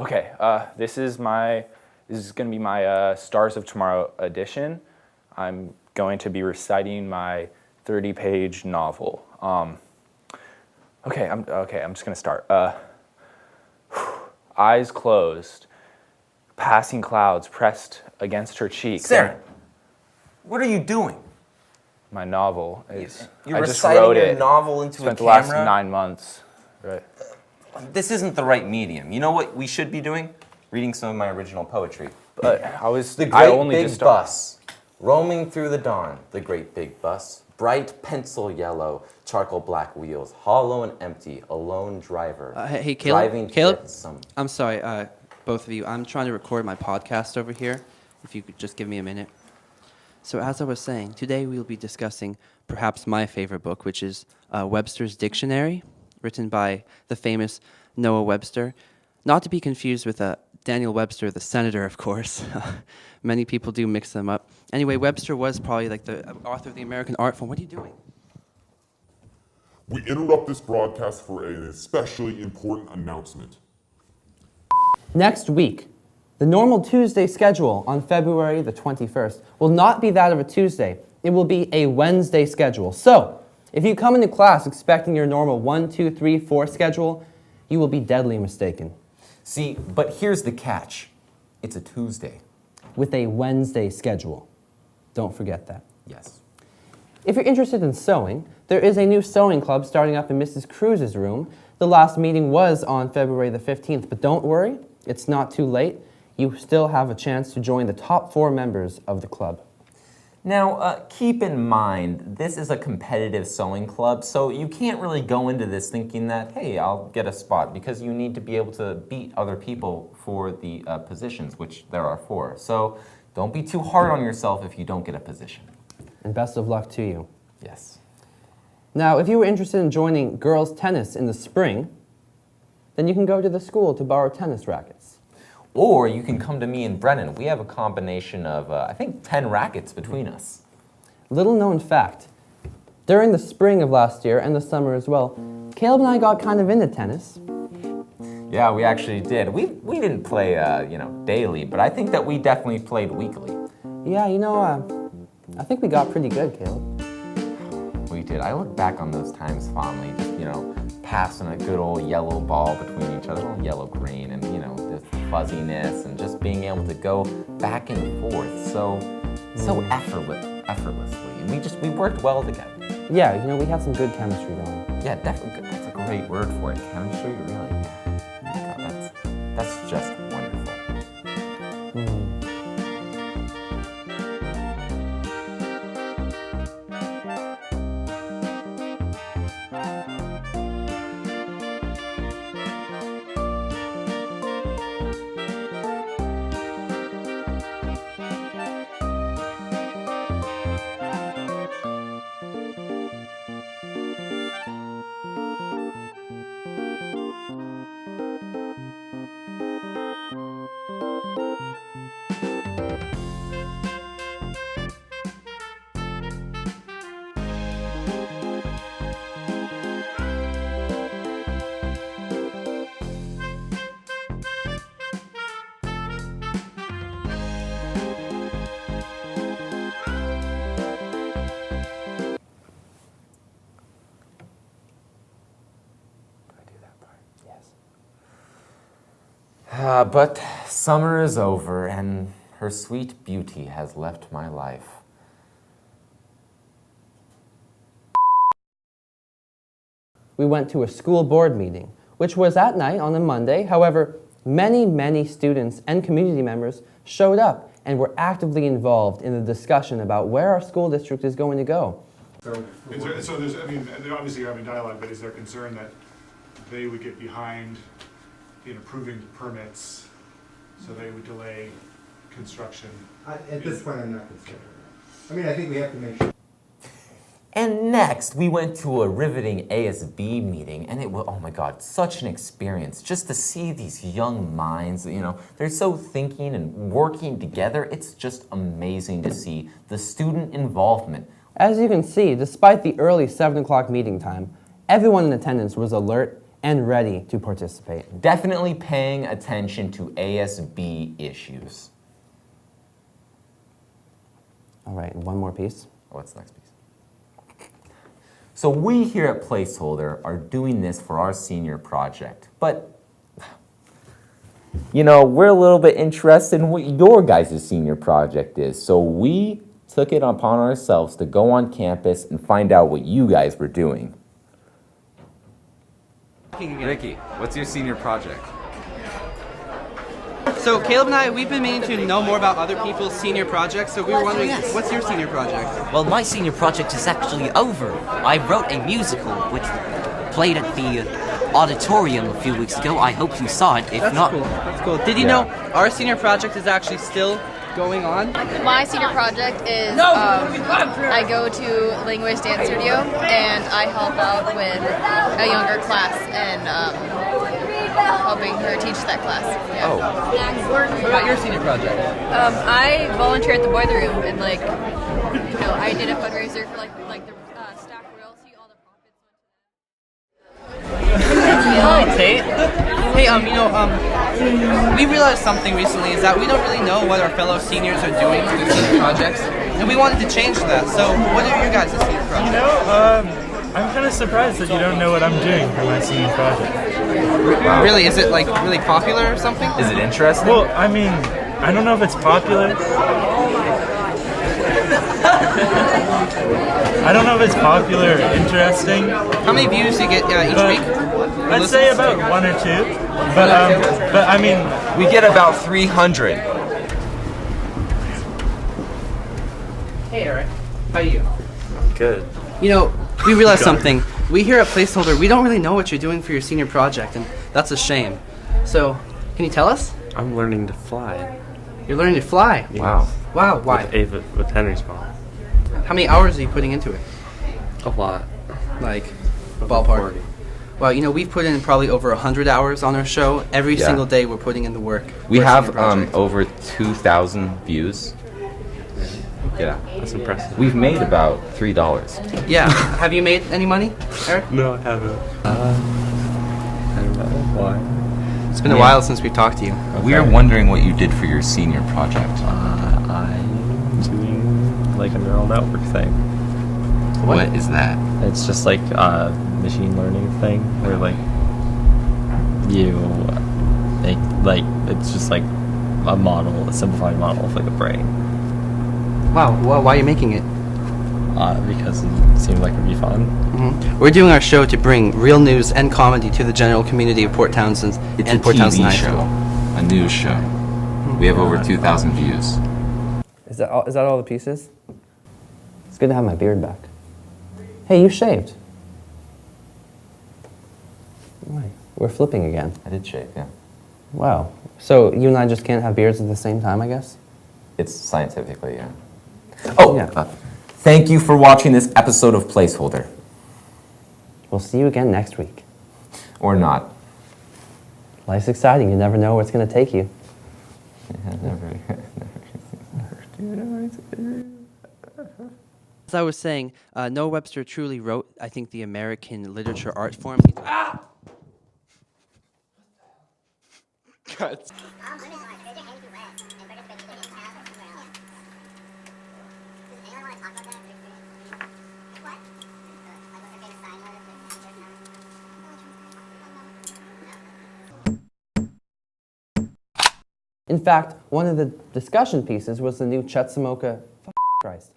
Okay, this is going to be my Stars of Tomorrow edition. I'm going to be reciting my 30-page novel. Okay, I'm just going to start. Eyes closed, passing clouds pressed against her cheeks. Sarah, what are you doing? My novel is. You're I just reciting wrote your it. novel into Spent a the last camera? 9 months. Right. This isn't the right medium. You know what we should be doing? Reading some of my original poetry. But The I great only big just started. bus, roaming through the dawn. The great big bus, bright pencil yellow, charcoal black wheels, hollow and empty, a lone driver. Hey, Caleb. Driving to Caleb, get some. I'm sorry, both of you. I'm trying to record my podcast over here. If you could just give me a minute. So as I was saying, today we'll be discussing perhaps my favorite book, which is Webster's Dictionary, written by the famous Noah Webster. Not to be confused with Daniel Webster, the senator, of course. Many people do mix them up. Anyway, Webster was probably like the author of the American art form. What are you doing? We interrupt this broadcast for an especially important announcement. Next week, the normal Tuesday schedule on February the 21st will not be that of a Tuesday. It will be a Wednesday schedule. So, if you come into class expecting your normal 1, 2, 3, 4 schedule, you will be deadly mistaken. See, but here's the catch. It's a Tuesday. With a Wednesday schedule. Don't forget that. Yes. If you're interested in sewing, there is a new sewing club starting up in Mrs. Cruz's room. The last meeting was on February the 15th, but don't worry, it's not too late. You still have a chance to join the top 4 members of the club. Now, keep in mind, this is a competitive sewing club, so you can't really go into this thinking that, hey, I'll get a spot, because you need to be able to beat other people for the positions, which there are 4. So don't be too hard on yourself if you don't get a position. And best of luck to you. Yes. Now, if you were interested in joining girls' tennis in the spring, then you can go to the school to borrow tennis rackets. Or you can come to me and Brennan. We have a combination of, I think, 10 rackets between us. Little known fact, during the spring of last year and the summer as well, Caleb and I got kind of into tennis. Yeah, we actually did. We didn't play, daily, but I think that we definitely played weekly. Yeah, I think we got pretty good, Caleb. We did. I look back on those times fondly, just, passing a good old yellow ball between each other, yellow-green, and, the fuzziness, and just being able to go back and forth so effortlessly. And we worked well together. Yeah, we had some good chemistry going. Yeah, definitely. That's a great word for it. Chemistry, really. God, that's just wonderful. But summer is over, and her sweet beauty has left my life. We went to a school board meeting, which was at night on a Monday. However, many students and community members showed up and were actively involved in the discussion about where our school district is going to go. They're obviously having dialogue, but is there concern that they would get behind in approving permits, so they would delay construction? At this point, I'm not considering that. I think we have to make sure. And next, we went to a riveting ASB meeting, and it was, oh my God, such an experience. Just to see these young minds, they're so thinking and working together. It's just amazing to see the student involvement. As you can see, despite the early 7 o'clock meeting time, everyone in attendance was alert and ready to participate. Definitely paying attention to ASB issues. All right, one more piece. What's the next piece? So we here at Placeholder are doing this for our senior project, but you know, we're a little bit interested in what your guys' senior project is. So we took it upon ourselves to go on campus and find out what you guys were doing. Ricky, what's your senior project? So Caleb and I, we've been meaning to know more about other people's senior projects, so we were wondering, Yes. what's your senior project? Well, my senior project is actually over. I wrote a musical which played at the auditorium a few weeks ago. I hope you saw it. If That's not, cool. That's cool. Did you know our senior project is actually still going on? My senior project is I go to Language Dance Studio and I help out with a younger class and helping her teach that class. Yeah. Oh. What about your senior project? I volunteer at the Boiler Room and I did a fundraiser for the staff royalty, all the profits. Hi, Tate. Hey, we realized something recently is that we don't really know what our fellow seniors are doing for their senior projects, and we wanted to change that. So, what are your guys' senior projects? I'm kind of surprised that you don't know what I'm doing for my senior project. Wow. Really, is it really popular or something? Is it interesting? Well, I mean, I don't know if it's popular. I don't know if it's popular or interesting. How many views do you get each week? I'd say about 1 or 2. But I mean, we get about 300. Hey, Eric. How are you? good. We realized something. We here at Placeholder, we don't really know what you're doing for your senior project, and that's a shame. So, can you tell us? I'm learning to fly. You're learning to fly. Wow. Wow, why? With Henry's mom. How many hours are you putting into it? A lot. Like, Over ballpark? 40. Well, we've put in probably over 100 hours on our show. Every Yeah. single day we're putting in the work. We for our have senior project. over 2,000 views. Yeah. That's impressive. We've made about $3. Yeah. Have you made any money, Eric? No, I haven't. I don't know why. It's been a while since we've talked to you. We are wondering what you did for your senior project. I'm doing like a neural network thing. What is that? It's just like a machine learning thing where you make it's just like a model, a simplified model of like a brain. Wow. Well, why are you making it? Because it seemed like it'd be fun. Mm-hmm. We're doing our show to bring real news and comedy to the general community of Port Townsend It's and a Port Townsend TV High show, School. a news show. We have over 2,000 views. Is that all the pieces? It's good to have my beard back. Hey, you shaved. Right. We're flipping again. I did shave, yeah. Wow. So you and I just can't have beards at the same time, I guess? It's scientifically, yeah. Oh, Yeah. Thank you for watching this episode of Placeholder. We'll see you again next week. Or not. Life's exciting. You never know where it's going to take you. As I was saying, Noah Webster truly wrote, I think, the American literature art form. In fact, one of the discussion pieces was the new Chetsamoka Christ.